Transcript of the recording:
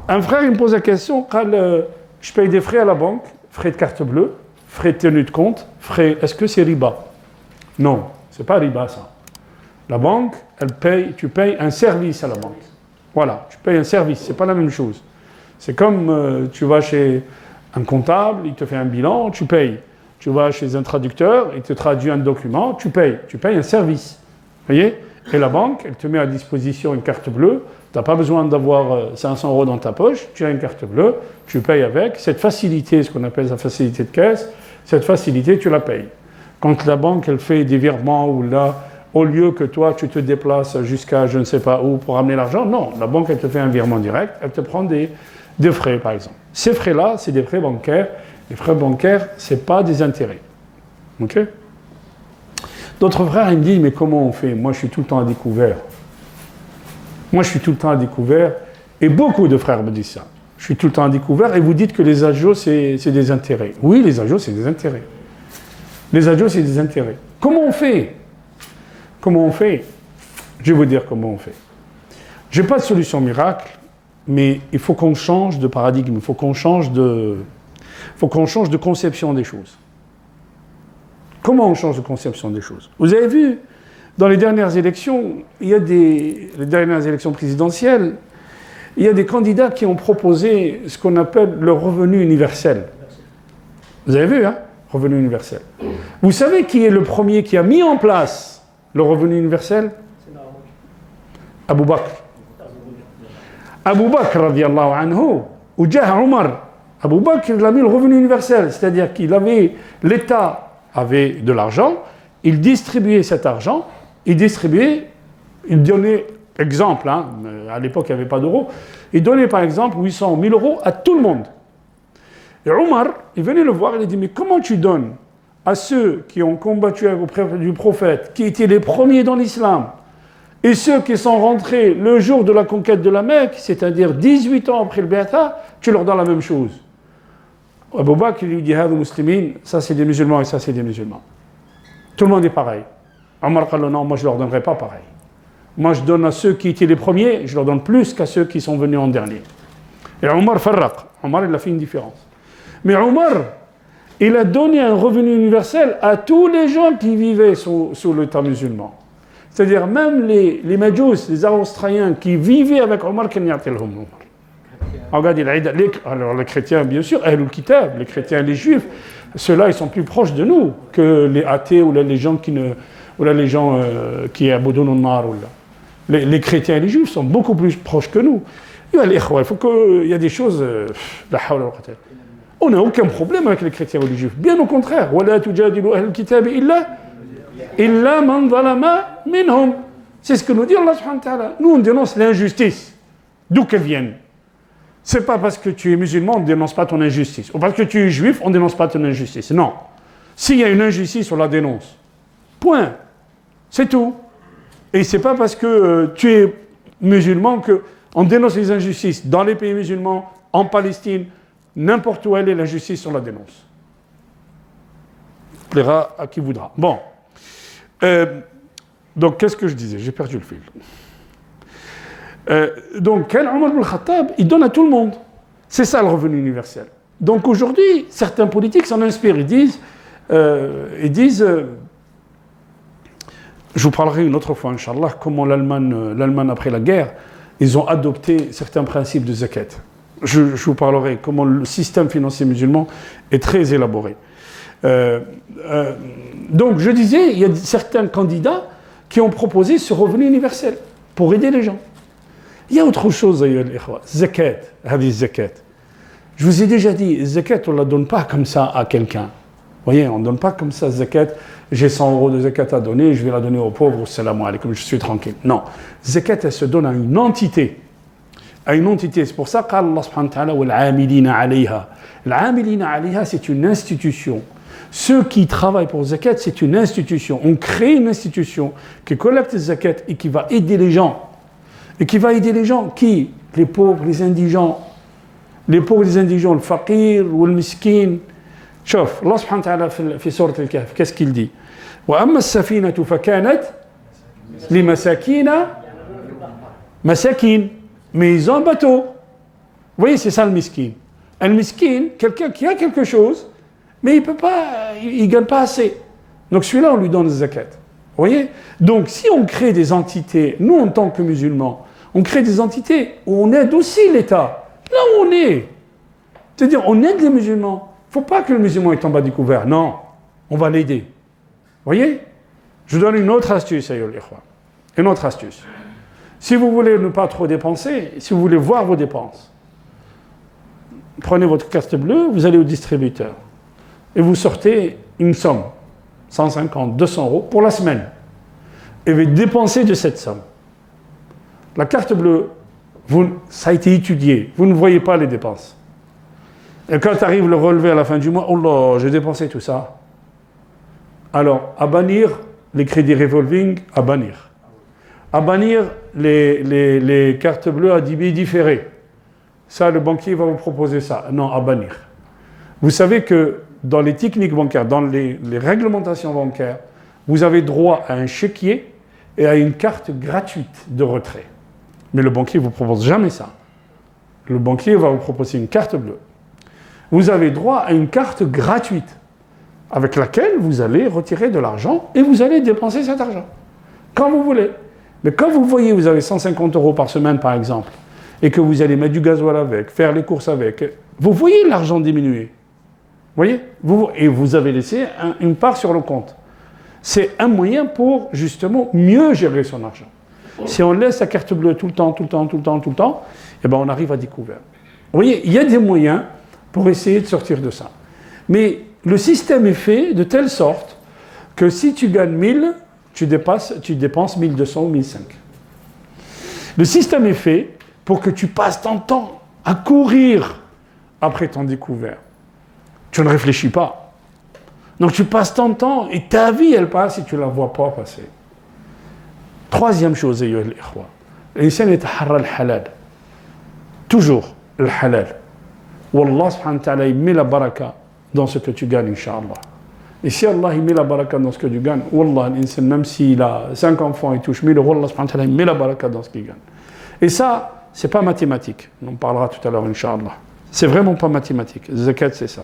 Un frère, il me pose la question, je paye des frais à la banque, frais de carte bleue, frais de tenue de compte, est-ce que c'est riba? Non, c'est pas riba ça. La banque, tu payes un service à la banque. Voilà, tu payes un service, c'est pas la même chose. C'est comme tu vas chez un comptable, il te fait un bilan, tu payes. Tu vas chez un traducteur, il te traduit un document, tu payes un service. Vous voyez? Et la banque, elle te met à disposition une carte bleue, tu n'as pas besoin d'avoir 500 € dans ta poche, tu as une carte bleue, tu payes avec. Cette facilité, ce qu'on appelle la facilité de caisse, cette facilité, tu la payes. Quand la banque, elle fait des virements ou là, au lieu que toi, tu te déplaces jusqu'à je ne sais pas où pour amener l'argent, non, la banque, elle te fait un virement direct, elle te prend des frais, par exemple. Ces frais-là, c'est des frais bancaires. Les frais bancaires, ce n'est pas des intérêts. OK? D'autres frères, ils me disent, mais comment on fait? Moi, je suis tout le temps à découvert. Et beaucoup de frères me disent ça. Je suis tout le temps à découvert et vous dites que les agios, c'est des intérêts. Oui, les agios, c'est des intérêts. Comment on fait? Je vais vous dire comment on fait. Je n'ai pas de solution miracle, mais il faut qu'on change de paradigme, il faut qu'on change de conception des choses. Comment on change de conception des choses? Vous avez vu, dans les dernières élections, les dernières élections présidentielles, il y a des candidats qui ont proposé ce qu'on appelle le revenu universel. Vous avez vu, hein? Revenu universel. Vous savez qui est le premier qui a mis en place le revenu universel? Abu Bakr. Abu Bakr, radiallahu anhu, ou Jah Omar. Abu Bakr, il a mis le revenu universel, c'est-à-dire l'État avait de l'argent, il distribuait cet argent, il donnait, exemple, hein, à l'époque il n'y avait pas d'euros, il donnait par exemple 800 000 € à tout le monde. Et Omar, il venait le voir, il a dit, mais comment tu donnes à ceux qui ont combattu auprès du prophète, qui étaient les premiers dans l'islam, et ceux qui sont rentrés le jour de la conquête de la Mecque, c'est-à-dire 18 ans après le Béata, tu leur donnes la même chose. Abu Bakr lui dit, ça c'est des musulmans et ça c'est des musulmans. Tout le monde est pareil. Omar dit, non, moi je ne leur donnerai pas pareil. Moi je donne à ceux qui étaient les premiers, je leur donne plus qu'à ceux qui sont venus en dernier. Et Omar farraq. Omar il a fait une différence. Mais Omar, il a donné un revenu universel à tous les gens qui vivaient sous l'État musulman. C'est-à-dire même les Majous, les Australiens qui vivaient avec Omar, regardez, alors les chrétiens, bien sûr, Ahlul Kitab, les chrétiens et les juifs, ceux-là, ils sont plus proches de nous que les athées ou les gens qui abandonnent le nar. Les chrétiens et les juifs sont beaucoup plus proches que nous. Il faut qu'il y a des choses... On n'a aucun problème avec les chrétiens ou les juifs. Bien au contraire. C'est ce que nous dit Allah subhanahu wa ta'ala. Nous, on dénonce l'injustice. D'où qu'elle vienne. C'est pas parce que tu es musulman, on ne dénonce pas ton injustice. Ou parce que tu es juif, on ne dénonce pas ton injustice. Non. S'il y a une injustice, on la dénonce. Point. C'est tout. Et c'est pas parce que tu es musulman qu'on dénonce les injustices dans les pays musulmans, en Palestine, n'importe où elle est l'injustice, on la dénonce. Plaira à qui voudra. Bon. Donc, qu'est-ce que je disais? J'ai perdu le fil. Donc, Omar ibn Khattab, il donne à tout le monde. C'est ça le revenu universel. Donc, aujourd'hui, certains politiques s'en inspirent. Ils disent je vous parlerai une autre fois, Inch'Allah, comment l'Allemagne après la guerre, ils ont adopté certains principes de zakat. Je vous parlerai comment le système financier musulman est très élaboré. Donc, je disais, il y a certains candidats qui ont proposé ce revenu universel pour aider les gens. Il y a autre chose, zakat, zakat. Je vous ai déjà dit, zakat, on ne la donne pas comme ça à quelqu'un. Vous voyez, on ne donne pas comme ça zakat. J'ai 100 € de zakat à donner, je vais la donner aux pauvres, salam alaykoum, je suis tranquille. Non, zakat, elle se donne à une entité. C'est pour ça qu'Allah subhanahu wa ta'ala wa al-amilina alayha. Al-amilina alayha, c'est une institution. Ceux qui travaillent pour zakat, c'est une institution. On crée une institution qui collecte zakat et qui va aider les gens. Et qui va aider les gens qui? Les pauvres, les indigents. Les pauvres, les indigents, le faqir ou le miskin. شوف الله سبحانه وتعالى في سورة الكهف qu'est-ce qu'il dit وأما السفينة فكانت لمساكين مساكين mais ils ont un bateau voyez, c'est ça le miskin. Un miskin, quelqu'un qui a quelque chose, mais il peut pas, il gagne pas assez. Donc celui-là, on lui donne zakat. Vous voyez? Donc si on crée des entités, nous en tant que musulmans, on crée des entités où on aide aussi l'État. Là où on est. C'est-à-dire, on aide les musulmans. Il ne faut pas que le musulman est en bas du couvert. Non, on va l'aider. Vous voyez? Je donne une autre astuce, ayoul ikhwan. Une autre astuce. Si vous voulez ne pas trop dépenser, si vous voulez voir vos dépenses, prenez votre carte bleue, vous allez au distributeur et vous sortez une somme, 150, 200 euros pour la semaine. Et vous dépensez de cette somme. La carte bleue, ça a été étudié, vous ne voyez pas les dépenses. Et quand arrive le relevé à la fin du mois, oh là, j'ai dépensé tout ça. Alors, à bannir les crédits revolving, à bannir. À bannir les cartes bleues à débit différé. Ça, le banquier va vous proposer ça. Non, à bannir. Vous savez que dans les techniques bancaires, dans les réglementations bancaires, vous avez droit à un chéquier et à une carte gratuite de retrait. Mais le banquier ne vous propose jamais ça. Le banquier va vous proposer une carte bleue. Vous avez droit à une carte gratuite avec laquelle vous allez retirer de l'argent et vous allez dépenser cet argent quand vous voulez. Mais quand vous voyez, vous avez 150 euros par semaine par exemple, et que vous allez mettre du gasoil avec, faire les courses avec, vous voyez l'argent diminuer. Vous voyez? Et vous avez laissé une part sur le compte. C'est un moyen pour justement mieux gérer son argent. Si on laisse la carte bleue tout le temps, eh ben on arrive à découvert. Vous voyez, il y a des moyens pour essayer de sortir de ça. Mais le système est fait de telle sorte que si tu gagnes 1000, tu dépenses 1200 ou 1005. Le système est fait pour que tu passes ton temps à courir après ton découvert. Tu ne réfléchis pas. Donc tu passes ton temps et ta vie, elle passe et tu ne la vois pas passer. Troisième chose, l'insan yataharra al-halal. Toujours le halal. Wallah subhanahu wa ta'ala, il met la baraka dans ce que tu gagnes, Inch'Allah. Et si Allah il met la baraka dans ce que tu gagnes, Wallah, l'insan, même s'il a 5 enfants, il touche 1000 euros, Allah subhanahu wa ta'ala, il met la baraka dans ce qu'il gagne. Et ça, c'est pas mathématique. On en parlera tout à l'heure, Inch'Allah. C'est vraiment pas mathématique. Zakat, c'est ça.